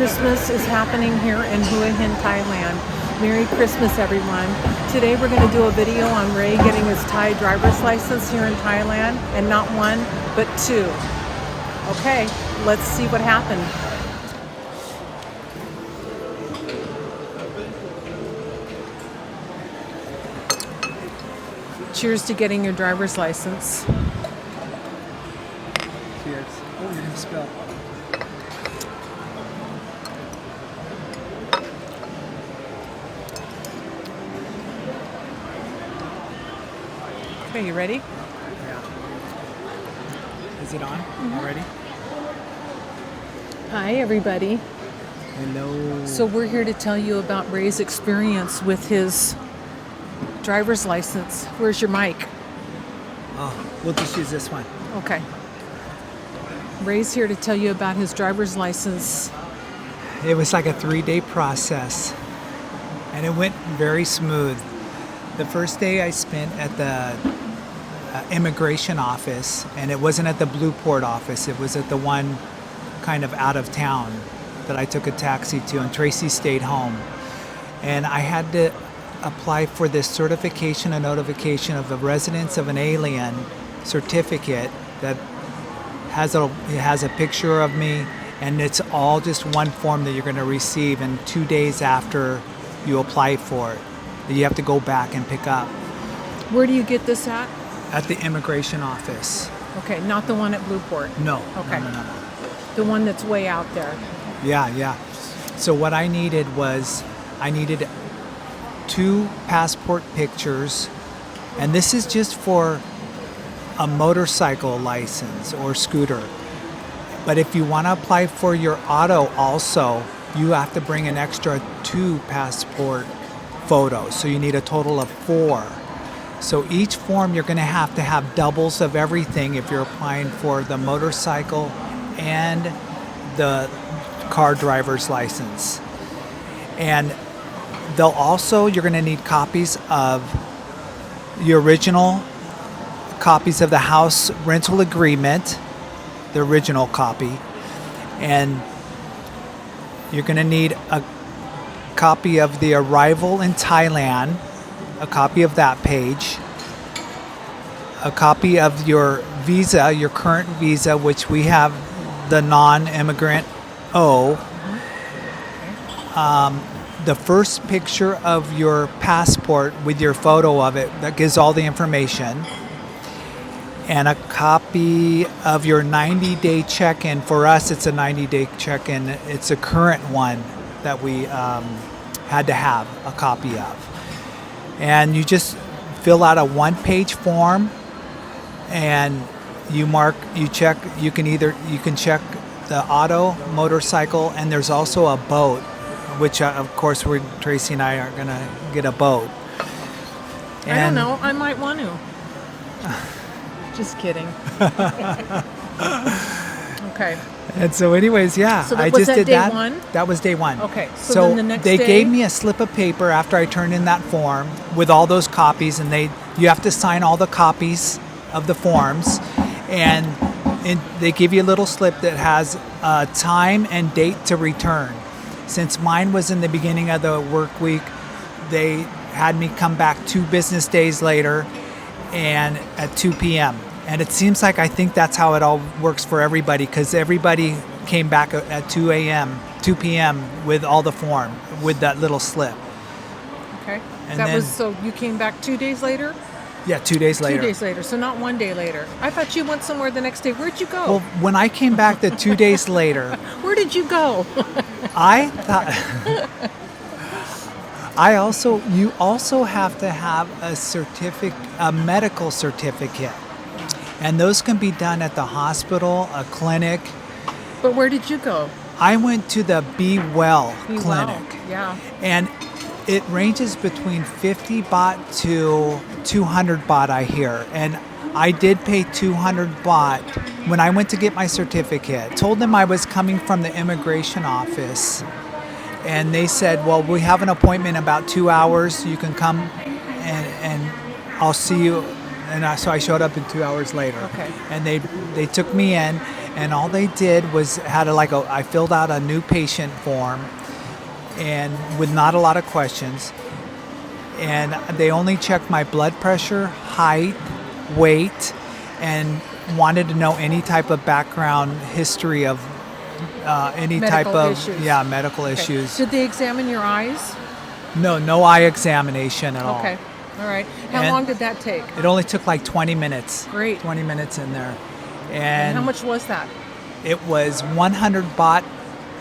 Christmas is happening here in Hua Hin, Thailand. Merry Christmas, everyone. Today we're going to do a video on Ray getting his Thai driver's license here in Thailand, and not one, but two. Okay, let's see what happened. Cheers to getting your driver's license. Cheers. Oh, you're going to spill. Okay, you ready? Yeah. Is it on already? Hi, everybody. Hello. So we're here to tell you about Ray's experience with his driver's license. Where's your mic? Oh, we'll just use this one. Okay. Ray's here to tell you about his driver's license. It was like a 3-day process, and it went very smooth. The first day I spent at the immigration office, and it wasn't at the Blueport office. It was at the one kind of out of town that I took a taxi to, and Tracy stayed home. And I had to apply for this certification and notification of the residence of an alien certificate that has a picture of me, and it's all just one form that you're going to receive, and 2 days after you apply for it, that you have to go back and pick up. Where do you get this at? At the immigration office. Okay, not the one at Blueport. No. Okay. No. The one that's way out there. Yeah. So what I needed was, I needed 2 passport pictures, and this is just for a motorcycle license or scooter. But if you want to apply for your auto also, you have to bring an extra 2 passport photos. So you need a total of 4. So each form you're going to have doubles of everything if you're applying for the motorcycle and the car driver's license. And you're going to need copies of your original copies of the house rental agreement, the original copy, and you're going to need a copy of the arrival in Thailand, a copy of that page, a copy of your visa, your current visa, which we have the non-immigrant O, the first picture of your passport with your photo of it that gives all the information, and a copy of your 90-day check-in. For us, it's a 90-day check-in. It's a current one that we had to have a copy of. And you just fill out a 1-page form, and you check. You can check the auto, motorcycle, and there's also a boat, which of course Tracy and I are gonna get a boat. I don't know. I might want to. Just kidding. Okay. And so anyways, yeah, So I was just that did day that. one? That was day 1. Okay. So then the next they day? gave me a slip of paper after I turned in that form with all those copies, and you have to sign all the copies of the forms, and they give you a little slip that has time and date to return. Since mine was in the beginning of the work week, they had me come back 2 business days later and at 2 p.m. And it seems like I think that's how it all works for everybody, because everybody came back at 2 p.m. with all the form, with that little slip. Okay. And So you came back 2 days later? Yeah, 2 days later. 2 days later, so not 1 day later. I thought you went somewhere the next day. Where'd you go? Well, when I came back the 2 days later, Where did you go? I thought you also have to have a medical certificate. And those can be done at the hospital, a clinic. But where did you go? I went to the Be Well clinic. Well, yeah. And it ranges between 50 baht to 200 baht, I hear. And I did pay 200 baht when I went to get my certificate. Told them I was coming from the immigration office. And they said, well, we have an appointment in about 2 hours. You can come and I'll see you so I showed up in 2 hours later. Okay. And they took me in, and all they did was I filled out a new patient form, and with not a lot of questions, and they only checked my blood pressure, height, weight, and wanted to know any type of background history of any type Medical of issues. medical Okay. issues. Did they examine your eyes? No eye examination at all. Okay. All right. How And- long did that take? It only took like 20 minutes. Great. 20 minutes in there. And how much was that? It was 100 baht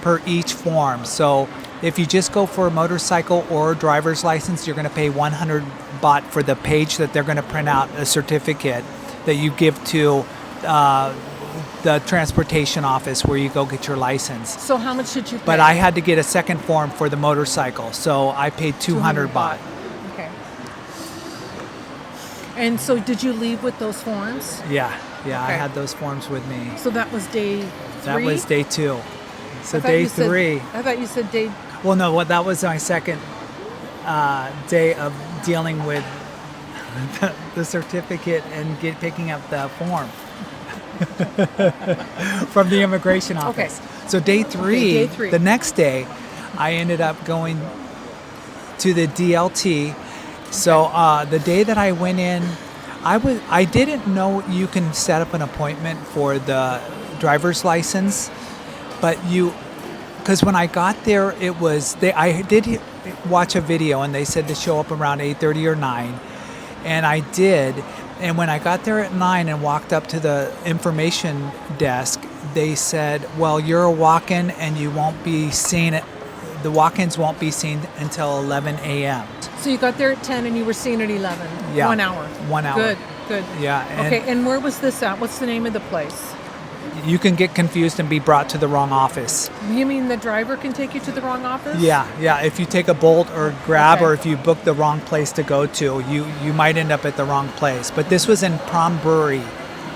per each form. So if you just go for a motorcycle or a driver's license, you're going to pay 100 baht for the page that they're going to print out a certificate that you give to the transportation office where you go get your license. So how much did you pay? But I had to get a second form for the motorcycle, so I paid 200 baht. Okay. And so did you leave with those forms? Yeah, I Okay. had those forms with me. So that was day 3? That was day 2. So I thought day you said- 3. I thought you said day... Well, no, that was my second day of dealing with the certificate and picking up the form from the immigration office. Okay. So day 3, day 3. the next day, I ended up going to the DLT. So the day that I went in, I didn't know you can set up an appointment for the driver's license, but because when I got there, I did watch a video and they said to show up around 8:30 or 9, and I did. And when I got there at 9 and walked up to the information desk, they said, well, you're a walk-in and you won't be seen the walk-ins won't be seen until 11 a.m. So you got there at 10 and you were seen at 11? Yeah. 1 hour? 1 hour. Good. Yeah. Okay, and where was this at? What's the name of the place? You can get confused and be brought to the wrong office. You mean the driver can take you to the wrong office? Yeah. If you take a Bolt or Grab, Okay. or if you book the wrong place to go to, you might end up at the wrong place. But this was in Pronbury.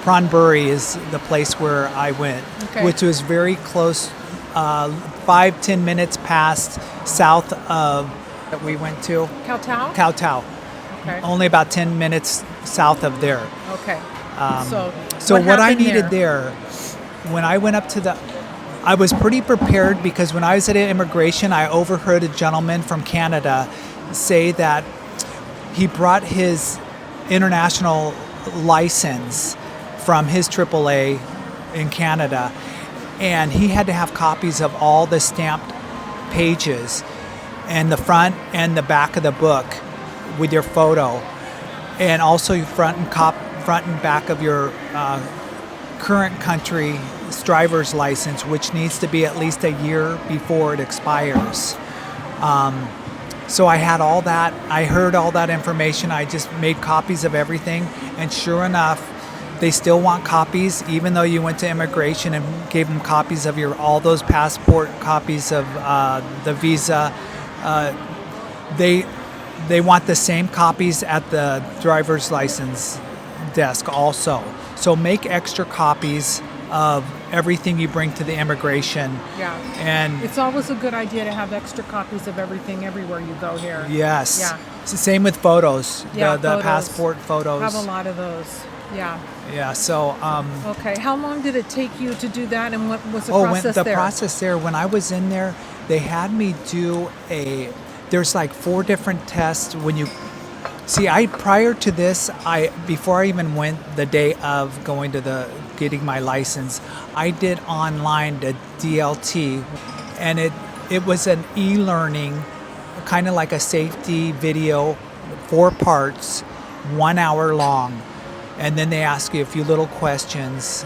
Pronbury is the place where I went, Okay. which was very close, 5-10 minutes past south of that we went to. Kowtow? Kowtow. Okay. Only about 10 minutes south of there. Okay. So what I happened needed there, when I went up to I was pretty prepared because when I was at immigration, I overheard a gentleman from Canada say that he brought his international license from his AAA in Canada, and he had to have copies of all the stamped pages and the front and the back of the book with your photo, and also your front and back of your current country's driver's license, which needs to be at least a year before it expires. So I had all that. I heard all that information. I just made copies of everything, and sure enough, they still want copies, even though you went to immigration and gave them copies of all those passport copies of the visa. They want the same copies at the driver's license desk also. So make extra copies of everything you bring to the immigration. Yeah. And It's always a good idea to have extra copies of everything everywhere you go here. yes. Yeah. It's the same with photos. Yeah, the photos. passport photos. Have a lot of those. Yeah. Yeah. So Okay. How long did it take you to do that, and what was the when process the there? process there, when I was in there, they had me do there's like 4 different tests when you see. Prior to this, before I even went the day of going to getting my license, I did online the DLT, and it was an e-learning, kind of like a safety video, 4 parts, 1 hour long, and then they ask you a few little questions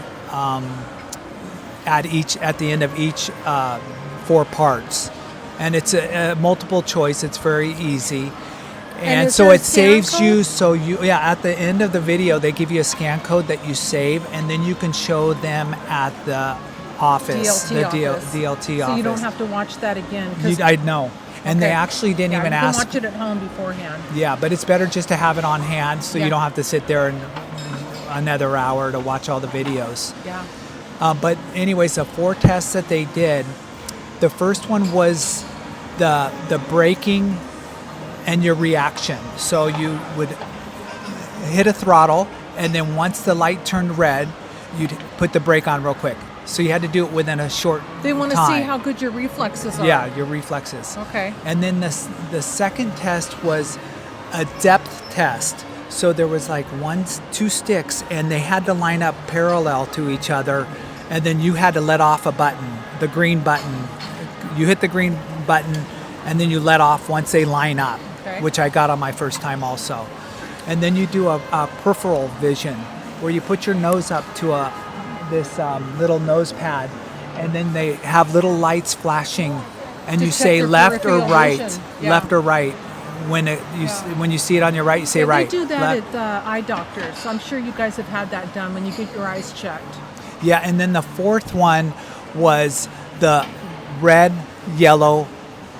at the end of each 4 parts, and it's a multiple choice. It's very easy. And is so there a it saves scan you. code? So at the end of the video, they give you a scan code that you save, and then you can show them at the office, DLT office. DLT So office. you don't have to watch that again. 'Cause- I know. And they Okay. actually didn't yeah, even you can ask. watch it at home beforehand. Yeah, but it's better just to have it on hand, so Yeah. you don't have to sit there and another hour to watch all the videos. Yeah. But anyways, the 4 tests that they did, the first one was the braking and your reaction. So you would hit a throttle and then once the light turned red, you'd put the brake on real quick. So you had to do it within a short They want to time. see how good your reflexes are. Yeah, your reflexes. Okay. And then the second test was a depth test. So there was like two sticks, and they had to line up parallel to each other, and then you had to let off a button, the green button. You hit the green button, and then you let off once they line up, Okay. which I got on my first time also. And then you do a peripheral vision, where you put your nose up to this little nose pad, and then they have little lights flashing, and To you check say your left or peripheral right, vision. Yeah. left or right. When you see it on your right, you say Yeah, right. They do that left. at eye doctors. So I'm sure you guys have had that done when you get your eyes checked. Yeah, and then the fourth one was the red, yellow,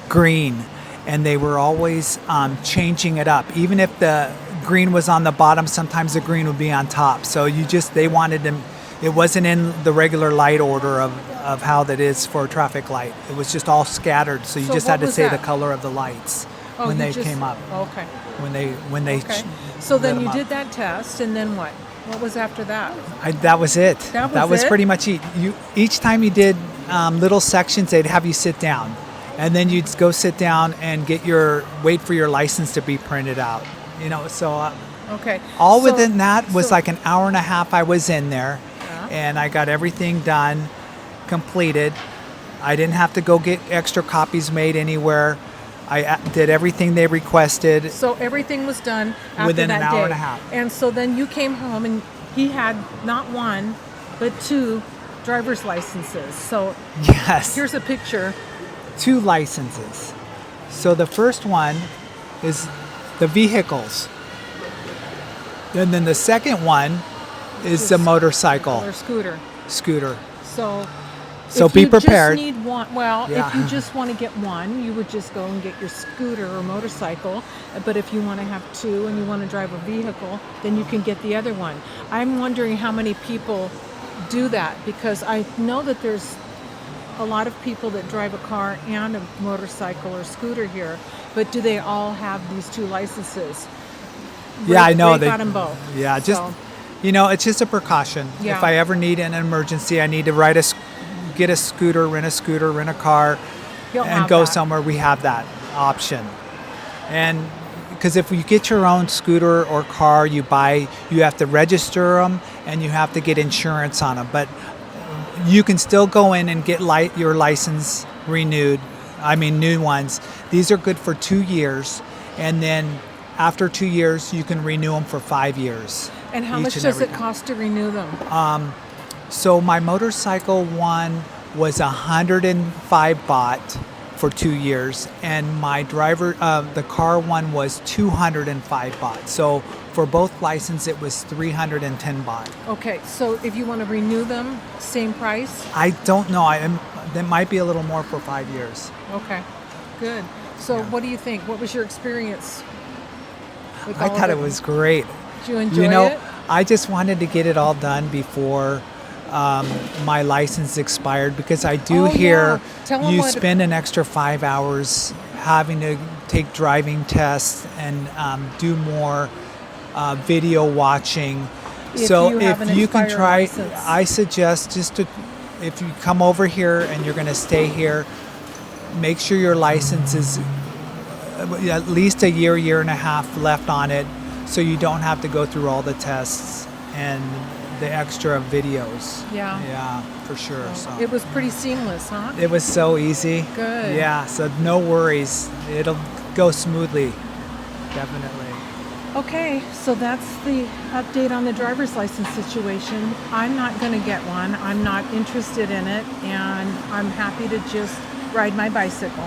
green, and they were always changing it up. Even if the green was on the bottom, sometimes the green would be on top. So they wanted them. It wasn't in the regular light order of how that is for a traffic light. It was just all scattered. So you So just what had to was say that? the color of the lights Oh, when you they just- came up. Okay. When they Okay. So lit then 'em you up. did that test, and then what? What was after that? That was it. That was it? pretty much it. Each time you did little sections, they'd have you sit down, and then you'd go sit down and wait for your license to be printed out. So Okay. all So- within that was so- like an hour and a half. I was in there, Yeah. and I got everything done, completed. I didn't have to go get extra copies made anywhere. I did everything they requested. So everything was done after Within that an hour day. and a half. And so then you came home, and he had not one, but two driver's licenses. So Yes. here's a picture. 2 licenses. So the first one is the vehicles. And then the second one is the motorcycle, Or scooter. scooter. So So if be you prepared. just need one, well, Yeah. if you just want to get one, you would just go and get your scooter or motorcycle. But if you want to have two and you want to drive a vehicle, then you can get the other one. I'm wondering how many people do that, because I know that there's a lot of people that drive a car and a motorcycle or scooter here. But do they all have these 2 licenses? Yeah, I know. Ray got them both. Yeah, just So, it's just a precaution. Yeah. If I ever need an emergency, I need to get a scooter, rent a car, You'll and have go that. somewhere. We have that option. And because if you get your own scooter or car, you have to register them and you have to get insurance on them. But you can still go in and get your license renewed. I mean, new ones. These are good for 2 years, and then after 2 years, you can renew them for 5 years. And how each much and does every it time. cost to renew them? So my motorcycle one was 105 baht for 2 years, and my the car one was 205 baht. So for both licenses, it was 310 baht. Okay, so if you want to renew them, same price? I don't know. That might be a little more for 5 years. Okay, good. So Yeah. what do you think? What was your experience with I all thought of it was great. Did you enjoy it? I just wanted to get it all done before my license expired, because I do Oh, hear yeah. Tell 'em you what- spend an extra 5 hours having to take driving tests and do more video watching. If So you have an if you can expired try, license. I suggest if you come over here and you're going to stay here, make sure your license is at least a year and a half left on it, so you don't have to go through all the tests and the extra videos. Yeah. Yeah, for sure. So It was pretty seamless, huh? it was so easy. Good. Yeah, so no worries. It'll go smoothly. Definitely. Okay, so that's the update on the driver's license situation. I'm not going to get one. I'm not interested in it, and I'm happy to just ride my bicycle.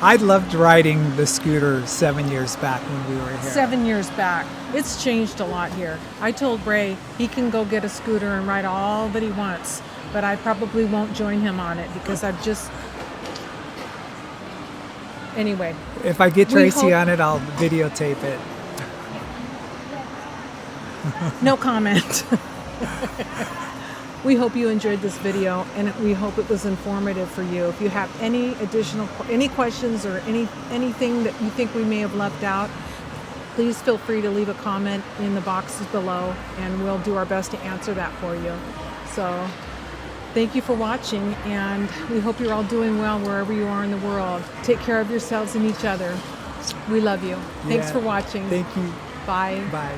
I loved riding the scooter 7 years back when we were here. 7 years back. It's changed a lot here. I told Ray he can go get a scooter and ride all that he wants, but I probably won't join him on it because I've just... Anyway, If I get We Tracy hope- on it, I'll videotape it. no comment. We hope you enjoyed this video, and we hope it was informative for you. If you have any questions or anything that you think we may have left out, please feel free to leave a comment in the boxes below, and we'll do our best to answer that for you. So thank you for watching, and we hope you're all doing well wherever you are in the world. Take care of yourselves and each other. We love you. Thanks Yeah. for watching. Thank you. Bye. Bye.